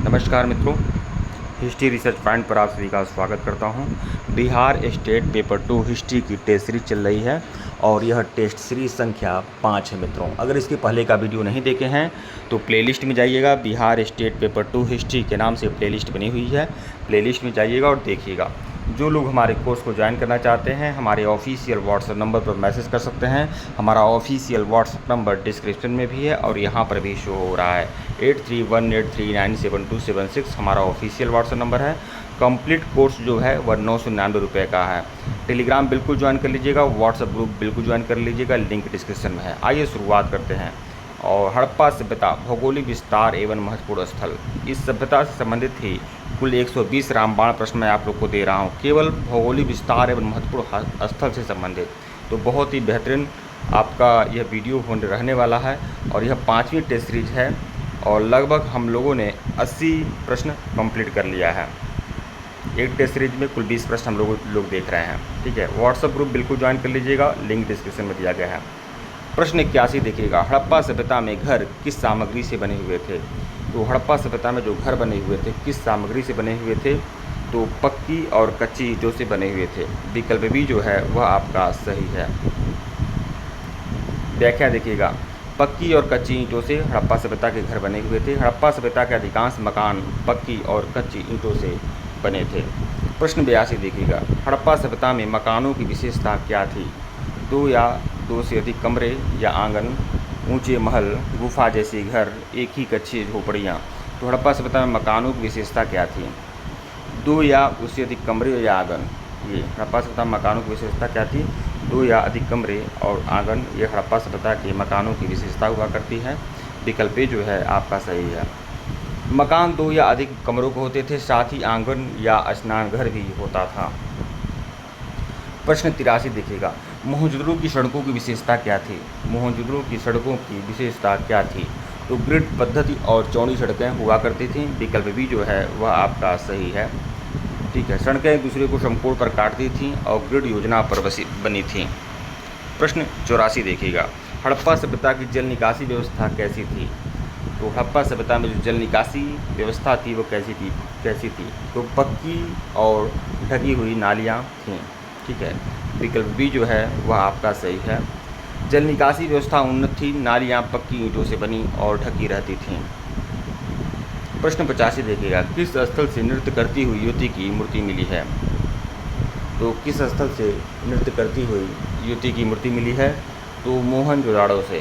नमस्कार मित्रों, history research point पर आप सभी का स्वागत करता हूं। बिहार स्टेट पेपर 2 हिस्ट्री की टेस्ट सीरीज चल रही है और यह टेस्ट सीरीज संख्या 5 है मित्रों। अगर इसके पहले का वीडियो नहीं देखे हैं तो प्लेलिस्ट में जाइएगा। बिहार स्टेट पेपर 2 हिस्ट्री के नाम से प्लेलिस्ट बनी हुई है, प्लेलिस्ट में जाइएगा और देखिएगा। जो लोग हमारे कोर्स को ज्वाइन करना चाहते हैं हमारे ऑफिशियल व्हाट्सएप नंबर पर मैसेज कर सकते हैं। हमारा ऑफिशियल व्हाट्सएप नंबर डिस्क्रिप्शन में भी है और यहाँ पर भी शो हो रहा है। 8318397276 हमारा ऑफिशियल व्हाट्सएप नंबर है। कंप्लीट कोर्स जो है वह 999 रुपये का है। टेलीग्राम बिल्कुल ज्वाइन कर लीजिएगा, व्हाट्सएप ग्रुप बिल्कुल ज्वाइन कर लीजिएगा, लिंक डिस्क्रिप्शन में है। आइए शुरुआत करते हैं। और हड़प्पा सभ्यता भौगोलिक विस्तार एवं महत्वपूर्ण स्थल, इस सभ्यता से संबंधित ही कुल 120 रामबाण प्रश्न मैं आप लोग को दे रहा हूँ, केवल भौगोलिक विस्तार एवं महत्वपूर्ण स्थल से संबंधित। तो बहुत ही बेहतरीन आपका यह वीडियो होने रहने वाला है और यह 5वीं टेस्ट सीरीज है और लगभग हम लोगों ने 80 प्रश्न कंप्लीट कर लिया है। एक टेस्ट सीरीज में कुल 20 प्रश्न हम लोग देख रहे हैं। ठीक है, व्हाट्सएप ग्रुप बिल्कुल ज्वाइन कर लीजिएगा, लिंक डिस्क्रिप्शन में दिया गया है। प्रश्न 81 देखिएगा, हड़प्पा सभ्यता में घर किस सामग्री से बने हुए थे? तो हड़प्पा सभ्यता में जो घर बने हुए थे किस सामग्री से बने हुए थे? तो पक्की और कच्ची ईंटों से बने हुए थे। विकल्प बी जो है वह आपका सही है। व्याख्या देखिएगा, पक्की और कच्ची ईंटों से हड़प्पा सभ्यता के घर बने हुए थे। हड़प्पा सभ्यता के अधिकांश मकान पक्की और कच्ची ईंटों से बने थे। प्रश्न 82 देखिएगा, हड़प्पा सभ्यता में मकानों की विशेषता क्या थी? 2 या 2 से अधिक कमरे या आंगन, ऊंचे महल, गुफा जैसी घर, एक ही कच्ची झोपड़ियाँ। तो हड़प्पा सभ्यता में मकानों की विशेषता क्या थी? 2 या उससे अधिक कमरे या आंगन। ये हड़प्पा सभ्यता में मकानों की विशेषता क्या थी? 2 या अधिक कमरे और आंगन, ये हड़प्पा सभ्यता के मकानों की विशेषता हुआ करती है। विकल्प जो है आपका सही है। मकान 2 या अधिक कमरों के होते थे, साथ ही आंगन या स्नान घर भी होता था। प्रश्न 83 देखिएगा, मोहनजोदड़ो की सड़कों की विशेषता क्या थी? मोहनजोदड़ो की सड़कों की विशेषता क्या थी? तो ग्रिड पद्धति और चौड़ी सड़कें हुआ करती थीं। विकल्प भी जो है वह आपका सही है। ठीक है, सड़कें एक दूसरे को समकोण पर काटती थीं और ग्रिड योजना पर बनी थीं। प्रश्न 84 देखिएगा, हड़प्पा सभ्यता की जल निकासी व्यवस्था कैसी थी? तो हड़प्पा सभ्यता में जो जल निकासी व्यवस्था थी वो कैसी थी? तो पक्की और ढकी हुई नालियाँ थीं। ठीक है, विकल्प बी जो है वह आपका सही है। जल निकासी व्यवस्था उन्नत थी, नालियाँ पक्की ईंटों से बनी और ढकी रहती थीं। प्रश्न 85 देखिएगा, किस स्थल से नृत्य करती हुई युवती की मूर्ति मिली है? तो किस स्थल से नृत्य करती हुई युवती की मूर्ति मिली है? तो मोहनजोदड़ो से।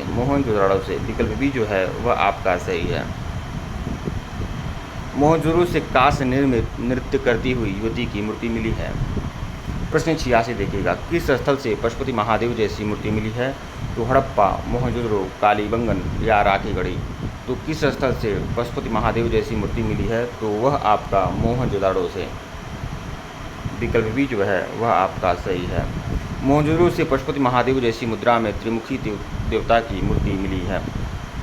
विकल्प बी जो है वह आपका सही है। मोहनजोदड़ो से कांस्य निर्मित नृत्य करती हुई युवती की मूर्ति मिली है। प्रश्न 86 देखिएगा, किस स्थल से पशुपति महादेव जैसी मूर्ति मिली है? तो हड़प्पा, मोहनजोदड़ो, कालीबंगन या राखीगढ़ी। तो किस स्थल से पशुपति महादेव जैसी मूर्ति मिली है? तो वह आपका मोहनजोदड़ो से। विकल्प भी जो है वह आपका सही है। मोहनजोदड़ो से पशुपति महादेव जैसी मुद्रा में त्रिमुखी देवता की मूर्ति मिली है।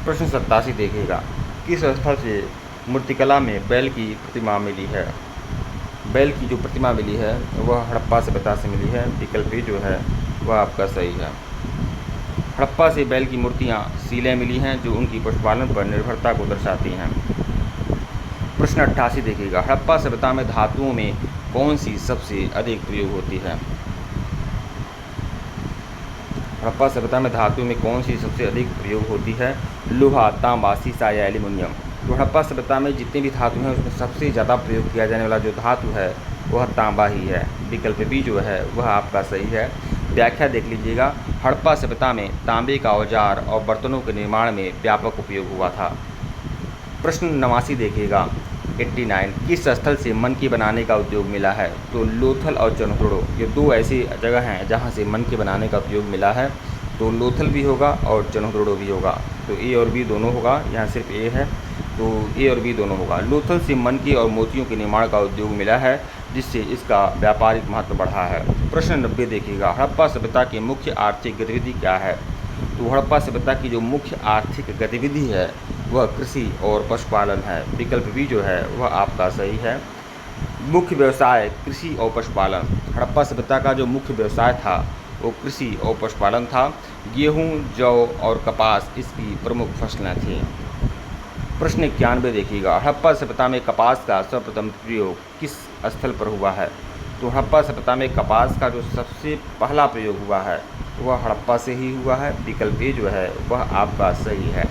प्रश्न 87 देखिएगा, किस स्थल से मूर्तिकला में बैल की प्रतिमा मिली है? बैल की जो प्रतिमा मिली है वह हड़प्पा सभ्यता से मिली है। विकल्प भी जो है वह आपका सही है। हड़प्पा से बैल की मूर्तियाँ सीलें मिली हैं जो उनकी पशुपालन पर निर्भरता को दर्शाती हैं। प्रश्न 88 देखिएगा, हड़प्पा सभ्यता में धातुओं में कौन सी सबसे अधिक प्रयोग होती है? हड़प्पा सभ्यता में धातुओं में कौन सी सबसे अधिक प्रयोग होती है? लोहा, तांबा, सीसा या एल्यूमिनियम। तो हड़प्पा सभ्यता में जितने भी धातु हैं उसमें सबसे ज़्यादा प्रयोग किया जाने वाला जो धातु है वह तांबा ही है। विकल्प बी जो है वह आपका सही है। व्याख्या देख लीजिएगा, हड़प्पा सभ्यता में तांबे का औजार और बर्तनों के निर्माण में व्यापक उपयोग हुआ था। प्रश्न 89 देखिएगा, 89, किस स्थल से मनकी बनाने का उद्योग मिला है? तो लोथल और चनहुड़ो, ये 2 ऐसी जगह हैं जहाँ से मनकी बनाने का उपयोग मिला है। तो लोथल भी होगा और चनहुड़ो भी होगा। तो ए और बी दोनों होगा, यहाँ सिर्फ ए है तो ए और बी दोनों होगा। लोथल से मनकी और मोतियों के निर्माण का उद्योग मिला है जिससे इसका व्यापारिक महत्व बढ़ा है। प्रश्न 90 देखिएगा, हड़प्पा सभ्यता की मुख्य आर्थिक गतिविधि क्या है? तो हड़प्पा सभ्यता की जो मुख्य आर्थिक गतिविधि है वह कृषि और पशुपालन है। विकल्प भी जो है वह आपका सही है। मुख्य व्यवसाय कृषि और पशुपालन। हड़प्पा सभ्यता का जो मुख्य व्यवसाय था वो कृषि और पशुपालन था। गेहूँ, जौ और कपास इसकी प्रमुख फसलें थीं। प्रश्न 91 देखिएगा, हड़प्पा सभ्यता में कपास का सर्वप्रथम प्रयोग किस स्थल पर हुआ है? तो हड़प्पा सभ्यता में कपास का जो सबसे पहला प्रयोग हुआ है वह हड़प्पा से ही हुआ है। विकल्प ए जो है वह आपका सही है।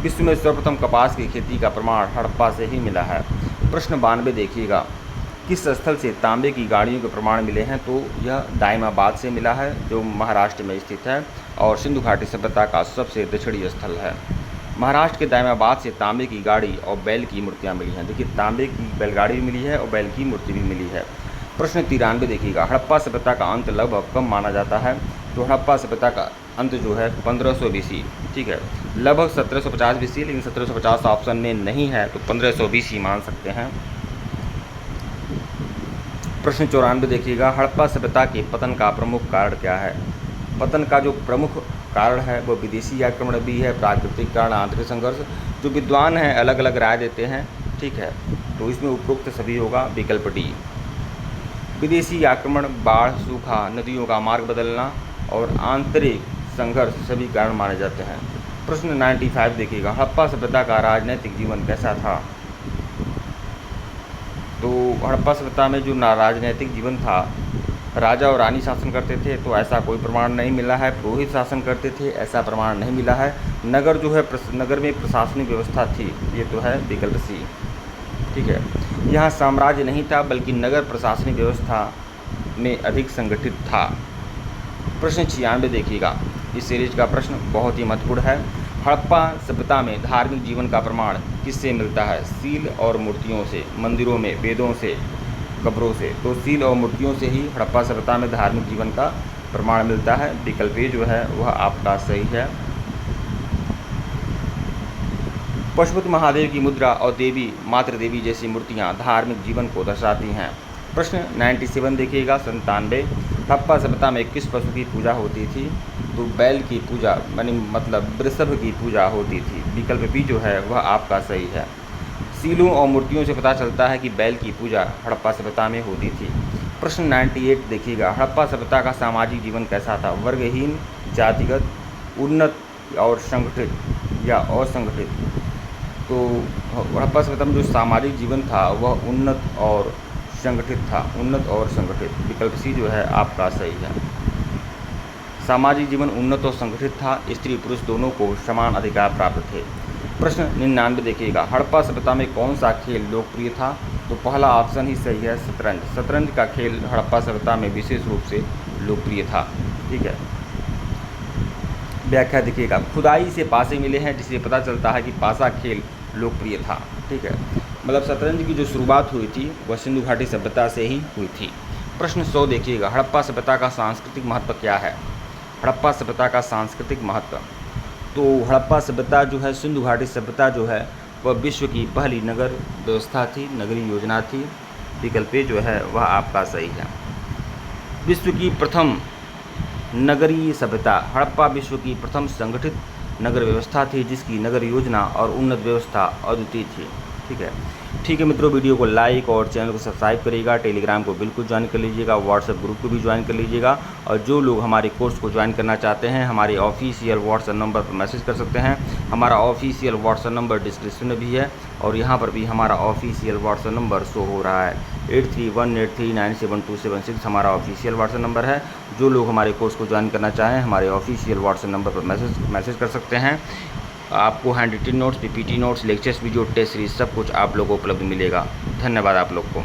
विश्व में सर्वप्रथम कपास की खेती का प्रमाण हड़प्पा से ही मिला है। प्रश्न 92 देखिएगा, किस स्थल से तांबे की गाड़ियों के प्रमाण मिले हैं? तो यह दाइमाबाद से मिला है जो महाराष्ट्र में स्थित है और सिंधु घाटी सभ्यता का सबसे दक्षिणी स्थल है। महाराष्ट्र के दाइमाबाद से तांबे की गाड़ी और बैल की मूर्तियाँ मिली हैं। देखिए, तांबे की बैलगाड़ी भी मिली है और बैल की मूर्ति भी मिली है। प्रश्न 93 देखिएगा, हड़प्पा सभ्यता का अंत लगभग कब माना जाता है? तो हड़प्पा सभ्यता का अंत जो है 1500 BC, ठीक है, लगभग 1750 BC, लेकिन 1750 ऑप्शन में नहीं है तो 1500 BC मान सकते हैं। प्रश्न 94 देखिएगा, हड़प्पा सभ्यता के पतन का प्रमुख कारण क्या है? पतन का जो प्रमुख कारण है वो विदेशी आक्रमण भी है, प्राकृतिक कारण, आंतरिक संघर्ष। जो विद्वान हैं अलग अलग राय देते हैं, ठीक है, तो इसमें उपरोक्त सभी होगा। विकल्प डी, विदेशी आक्रमण, बाढ़, सूखा, नदियों का मार्ग बदलना और आंतरिक संघर्ष सभी कारण माने जाते हैं। प्रश्न 95 देखिएगा, हड़प्पा सभ्यता का राजनीतिक जीवन कैसा था? तो हड़प्पा सभ्यता में जो राजनीतिक जीवन था, राजा और रानी शासन करते थे, तो ऐसा कोई प्रमाण नहीं मिला है। पुरोहित शासन करते थे, ऐसा प्रमाण नहीं मिला है। नगर जो है, नगर में प्रशासनिक व्यवस्था थी, ये तो है विकल्प सी, ठीक है। यहाँ साम्राज्य नहीं था बल्कि नगर प्रशासनिक व्यवस्था में अधिक संगठित था। प्रश्न 96 देखिएगा, इस सीरीज का प्रश्न बहुत ही महत्वपूर्ण है। हड़प्पा सभ्यता में धार्मिक जीवन का प्रमाण किससे मिलता है? सील और मूर्तियों से, मंदिरों में, वेदों से, कब्रों से। तो सील और मूर्तियों से ही हड़प्पा सभ्यता में धार्मिक जीवन का प्रमाण मिलता है। विकल्प ए जो है वह आपका सही है। पशुपति महादेव की मुद्रा और देवी मातृ देवी जैसी मूर्तियां धार्मिक जीवन को दर्शाती हैं। प्रश्न 97 देखिएगा, 97, हड़प्पा सभ्यता में किस पशु की पूजा होती थी? तो बैल की पूजा, मतलब वृषभ की पूजा होती थी। विकल्प बी जो है वह आपका सही है। सीलों और मूर्तियों से पता चलता है कि बैल की पूजा हड़प्पा सभ्यता में होती थी। प्रश्न 98 देखिएगा, हड़प्पा सभ्यता का सामाजिक जीवन कैसा था? वर्गहीन, जातिगत, उन्नत और संगठित या असंगठित? तो हड़प्पा सभ्यता में जो सामाजिक जीवन था वह उन्नत और संगठित था, उन्नत और संगठित। विकल्प सी जो है आपका सही है। सामाजिक जीवन उन्नत और संगठित था, स्त्री पुरुष दोनों को समान अधिकार प्राप्त थे। प्रश्न 99 देखिएगा, हड़प्पा सभ्यता में कौन सा खेल लोकप्रिय था? तो पहला ऑप्शन ही सही है, शतरंज। शतरंज का खेल हड़प्पा सभ्यता में विशेष रूप से लोकप्रिय था, ठीक है। व्याख्या देखिएगा, खुदाई से पासे मिले हैं जिससे पता चलता है कि पासा खेल लोकप्रिय था, ठीक है। मतलब शतरंज की जो शुरुआत हुई थी वह सिंधु घाटी सभ्यता से ही हुई थी। प्रश्न 100 देखिएगा, हड़प्पा सभ्यता का सांस्कृतिक महत्व क्या है? हड़प्पा सभ्यता का सांस्कृतिक महत्व, तो हड़प्पा सभ्यता जो है, सिंधु घाटी सभ्यता जो है वह विश्व की पहली नगर व्यवस्था थी, नगरीय योजना थी। विकल्प जो है वह आपका सही है। विश्व की प्रथम नगरीय सभ्यता, हड़प्पा विश्व की प्रथम संगठित नगर व्यवस्था थी जिसकी नगर योजना और उन्नत व्यवस्था अद्वितीय थी, ठीक है। ठीक है मित्रों, वीडियो को लाइक और चैनल को सब्सक्राइब करिएगा। टेलीग्राम को बिल्कुल ज्वाइन कर लीजिएगा, व्हाट्सएप ग्रुप को भी ज्वाइन कर लीजिएगा। और जो लोग हमारे कोर्स को ज्वाइन करना चाहते हैं, हमारे ऑफिशियल व्हाट्सएप नंबर पर मैसेज कर सकते हैं। हमारा ऑफिशियल व्हाट्सएप नंबर डिस्क्रिप्शन में भी है और यहाँ पर भी हमारा ऑफिशियल व्हाट्सएप नंबर शो हो रहा है। 8318397276 हमारा ऑफिशियल व्हाट्सएप नंबर है। जो लोग हमारे कोर्स को ज्वाइन करना चाहें, हमारे ऑफिशियल व्हाट्सएप नंबर पर मैसेज कर सकते हैं। आपको hand written notes, PPT notes, lectures, video test series सब कुछ आप लोगों को उपलब्ध मिलेगा। धन्यवाद आप लोग को।